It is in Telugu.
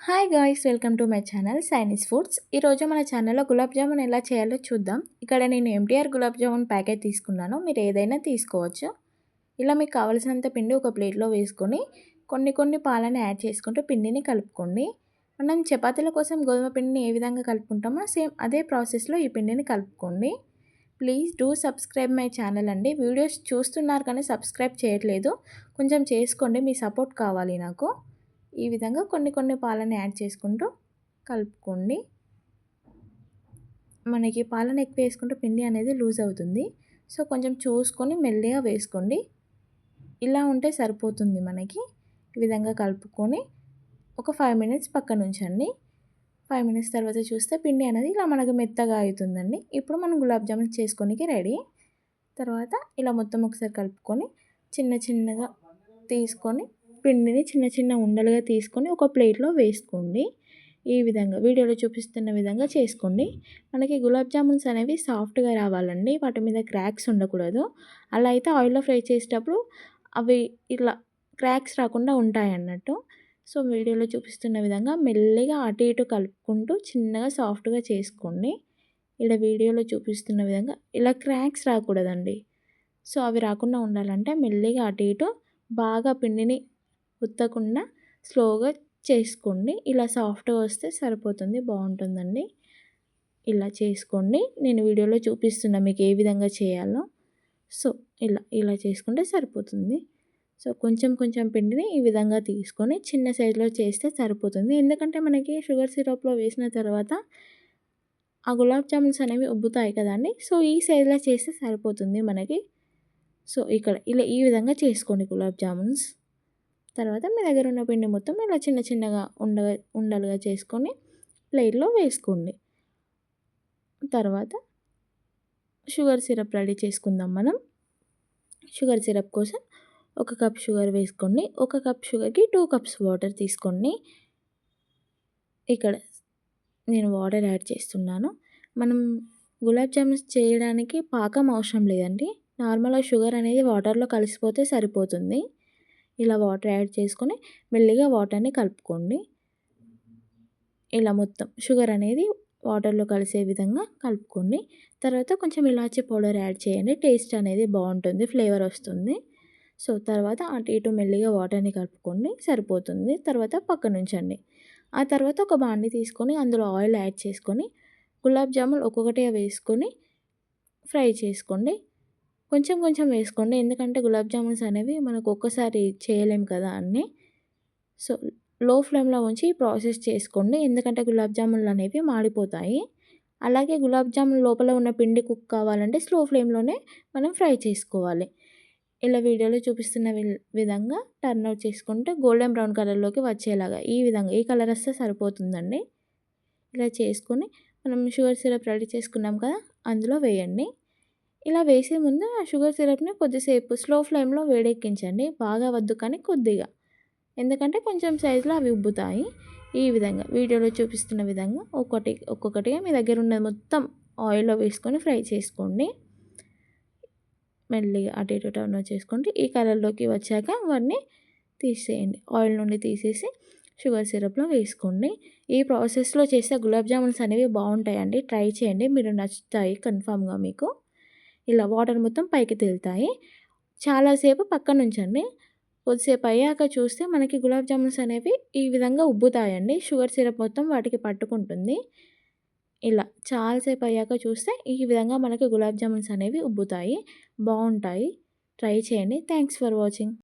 Hi guys, welcome to my channel sinus foods. ఈరోజు మన ఛానల్లో గులాబ్ జామున్ ఎలా చేయాలో చూద్దాం. ఇక్కడ నేను ఎంటీఆర్ గులాబ్ జామున్ ప్యాకెట్ తీసుకున్నాను. మీరు ఏదైనా తీసుకోవచ్చు. ఇలా మీకు కావాల్సినంత పిండి ఒక ప్లేట్లో వేసుకొని కొన్ని పాలను యాడ్ చేసుకుంటూ పిండిని కలుపుకోండి. మనం చపాతీల కోసం గోధుమ పిండిని ఏ విధంగా కలుపుకుంటామో సేమ్ అదే ప్రాసెస్లో ఈ పిండిని కలుపుకోండి. Please do subscribe my channel అండి. వీడియోస్ చూస్తున్నారు కానీ సబ్స్క్రైబ్ చేయట్లేదు, కొంచెం చేసుకోండి, మీ సపోర్ట్ కావాలి నాకు. ఈ విధంగా కొన్ని పాలను యాడ్ చేసుకుంటూ కలుపుకోండి. మనకి పాలను ఎక్కువ వేసుకుంటే పిండి అనేది లూజ్ అవుతుంది. సో కొంచెం చూసుకొని మెల్లిగా వేసుకోండి. ఇలా ఉంటే సరిపోతుంది మనకి. ఈ విధంగా కలుపుకొని ఒక 5 మినిట్స్ పక్కన ఉంచండి. 5 మినిట్స్ తర్వాత చూస్తే పిండి అనేది ఇలా మనకు మెత్తగా అవుతుందండి. ఇప్పుడు మనం గులాబ్ జామున్ చేసుకోనికి రెడీ. తర్వాత ఇలా మొత్తం ఒకసారి కలుపుకొని చిన్నగా తీసుకొని పిండిని చిన్న ఉండలుగా తీసుకొని ఒక ప్లేట్లో వేసుకోండి. ఈ విధంగా వీడియోలో చూపిస్తున్న విధంగా చేసుకోండి. మనకి గులాబ్ జామున్స్ అనేవి సాఫ్ట్గా రావాలండి, వాటి మీద క్రాక్స్ ఉండకూడదు. అలా అయితే ఆయిల్లో ఫ్రై చేసేటప్పుడు అవి ఇట్లా క్రాక్స్ రాకుండా ఉంటాయి అన్నట్టు. సో వీడియోలో చూపిస్తున్న విధంగా మెల్లిగా అటు ఇటు కలుపుకుంటూ చిన్నగా సాఫ్ట్గా చేసుకోండి. ఇలా వీడియోలో చూపిస్తున్న విధంగా ఇలా క్రాక్స్ రాకూడదండి. సో అవి రాకుండా ఉండాలంటే మెల్లిగా అటు ఇటు బాగా పిండిని ఉత్తకుండా స్లోగా చేసుకోండి. ఇలా సాఫ్ట్గా వస్తే సరిపోతుంది, బాగుంటుందండి. ఇలా చేసుకోండి. నేను వీడియోలో చూపిస్తున్నా మీకు ఏ విధంగా చేయాలో. సో ఇలా చేసుకుంటే సరిపోతుంది. సో కొంచెం పిండిని ఈ విధంగా తీసుకొని చిన్న సైజులో చేస్తే సరిపోతుంది. ఎందుకంటే మనకి షుగర్ సిరప్లో వేసిన తర్వాత ఆ గులాబ్ జామున్స్ అనేవి ఉబ్బుతాయి కదండి. సో ఈ సైజులో చేస్తే సరిపోతుంది మనకి. సో ఇక్కడ ఇలా ఈ విధంగా చేసుకోండి గులాబ్ జామున్స్. తర్వాత మీ దగ్గర ఉన్న పిండి మొత్తం ఇలా చిన్నగా ఉండలుగా చేసుకొని ప్లేట్లో వేసుకోండి. తర్వాత షుగర్ సిరప్ రెడీ చేసుకుందాం మనం. షుగర్ సిరప్ కోసం 1 కప్ షుగర్ వేసుకోండి. 1 కప్ షుగర్కి 2 కప్స్ వాటర్ తీసుకోండి. ఇక్కడ నేను వాటర్ యాడ్ చేస్తున్నాను. మనం గులాబ్ జామున్స్ చేయడానికి పాకం అవసరం లేదండి. నార్మల్గా షుగర్ అనేది వాటర్లో కలిసిపోతే సరిపోతుంది. ఇలా వాటర్ యాడ్ చేసుకొని మెల్లిగా వాటర్ని కలుపుకోండి. ఇలా మొత్తం షుగర్ అనేది వాటర్లో కలిసే విధంగా కలుపుకోండి. తర్వాత కొంచెం ఇలాచీ పౌడర్ యాడ్ చేయండి, టేస్ట్ అనేది బాగుంటుంది, ఫ్లేవర్ వస్తుంది. సో తర్వాత అటు ఇటు మెల్లిగా వాటర్ని కలుపుకోండి, సరిపోతుంది. తర్వాత పక్కన ఉంచండి. ఆ తర్వాత ఒక బాండి తీసుకొని అందులో ఆయిల్ యాడ్ చేసుకొని గులాబ్ జామున్ ఒక్కొక్కటిగా వేసుకొని ఫ్రై చేసుకోండి. కొంచెం వేసుకోండి, ఎందుకంటే గులాబ్ జామున్స్ అనేవి మనకు ఒక్కసారి చేయలేం కదా అన్నీ. సో లో ఫ్లేమ్లో ఉంచి ప్రాసెస్ చేసుకోండి, ఎందుకంటే గులాబ్ జామున్లు అనేవి మాడిపోతాయి. అలాగే గులాబ్ జామున్ లోపల ఉన్న పిండి కుక్ కావాలంటే స్లో ఫ్లేమ్లోనే మనం ఫ్రై చేసుకోవాలి. ఇలా వీడియోలో చూపిస్తున్న విధంగా టర్న్ అవుట్ చేసుకుంటే గోల్డెన్ బ్రౌన్ కలర్లోకి వచ్చేలాగా ఈ విధంగా ఈ కలర్ వస్తే సరిపోతుందండి. ఇలా చేసుకొని మనం షుగర్ సిరప్ రెడీ చేసుకున్నాం కదా, అందులో వేయండి. ఇలా వేసే ముందు ఆ షుగర్ సిరప్ని కొద్దిసేపు స్లో ఫ్లేమ్లో వేడెక్కించండి, బాగా వద్దు కానీ కొద్దిగా, ఎందుకంటే కొంచెం సైజులో అవి ఉబ్బుతాయి. ఈ విధంగా వీడియోలో చూపిస్తున్న విధంగా ఒక్కొక్కటిగా మీ దగ్గర ఉన్నది మొత్తం ఆయిల్లో వేసుకొని ఫ్రై చేసుకోండి. మెల్లిగా అటు ఇటు టర్న్ చేసుకోండి. ఈ కలర్లోకి వచ్చాక వాటిని తీసేయండి, ఆయిల్ నుండి తీసేసి షుగర్ సిరప్లో వేసుకోండి. ఈ ప్రాసెస్లో చేస్తే గులాబ్ జామున్స్ అనేవి బాగుంటాయండి, ట్రై చేయండి, మీరు నచ్చుతాయి కన్ఫామ్గా మీకు. ఇలా వాటర్ మొత్తం పైకి తేలుతాయి. చాలాసేపు పక్కన ఉంచండి. కొద్దిసేపు అయ్యాక చూస్తే మనకి గులాబ్ జామున్స్ అనేవి ఈ విధంగా ఉబ్బుతాయండి. షుగర్ సిరప్ మొత్తం వాటికి పట్టుకుంటుంది. ఇలా చాలాసేపు అయ్యాక చూస్తే ఈ విధంగా మనకి గులాబ్ జామున్స్ అనేవి ఉబ్బుతాయి, బాగుంటాయి. ట్రై చేయండి. Thanks for watching.